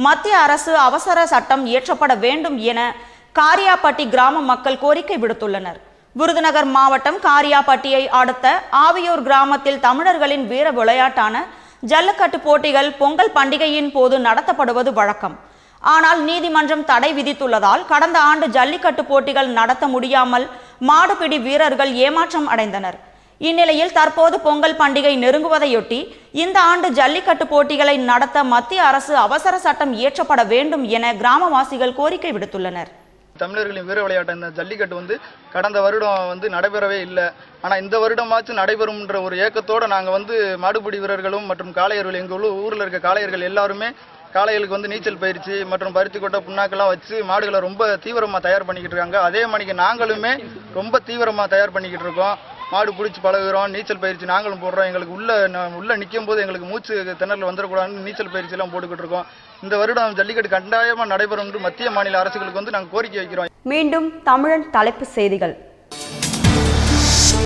மத்திய அரசு அவசர சட்டம் இயற்றப்பட வேண்டும் என காரியாபட்டி கிராம மக்கள் கோரிக்கை விடுத்துள்ளனர். விருதுநகர் மாவட்டம் காரியாபட்டியை அடுத்த ஆவியூர் கிராமத்தில் தமிழர்களின் வீர விளையாட்டான ஜல்லிக்கட்டு போட்டிகள் பொங்கல் பண்டிகையின் போது நடத்தப்படுவது வழக்கம். ஆனால் நீதிமன்றம் தடை விதித்துள்ளதால் கடந்த ஆண்டு ஜல்லிக்கட்டு போட்டிகள் நடத்த முடியாமல் மாடுபிடி வீரர்கள் ஏமாற்றம் அடைந்தனர். இந்நிலையில் தற்போது பொங்கல் பண்டிகை நெருங்குவதையொட்டி இந்த ஆண்டு ஜல்லிக்கட்டு போட்டிகளை நடத்த மத்திய அரசு அவசர சட்டம் இயற்றப்பட வேண்டும் என கிராமவாசிகள் கோரிக்கை விடுத்துள்ளனர். தமிழர்களின் வீர விளையாட்டு இந்த ஜல்லிக்கட்டு கடந்த வருடம் நடைபெறவே இல்லை. ஆனால் இந்த வருடமாச்சும் நடைபெறும்ன்ற ஒரு ஏக்கத்தோடு நாங்கள் மாடுபிடி வீரர்களும் மற்றும் காளையர்கள் எங்கள் ஊரில் இருக்க காளையர்கள் எல்லாருமே காளைகளுக்கு நீச்சல் பயிற்சி மற்றும் பருத்தி கொட்டை புண்ணாக்கெல்லாம் வச்சு மாடுகளை ரொம்ப தீவிரமாக தயார் பண்ணிக்கிட்டு இருக்காங்க. அதே மணிக்கு நாங்களுமே ரொம்ப தீவிரமாக தயார் பண்ணிக்கிட்டு இருக்கோம். மாடு பிடிச்சி பழகுறோம், நீச்சல் பயிற்சி நாங்களும் போடுறோம். எங்களுக்கு உள்ள நிற்கும் போது எங்களுக்கு மூச்சு திணறல் வந்துடக்கூடாதுன்னு நீச்சல் பயிற்சி எல்லாம் போட்டுக்கிட்டு இருக்கோம். இந்த வருடம் ஜல்லிக்கட்டு கட்டாயமாக நடைபெறும் என்று மத்திய மாநில அரசுகளுக்கு நாங்கள் கோரிக்கை வைக்கிறோம். மீண்டும் தமிழன் தலைப்பு செய்திகள்.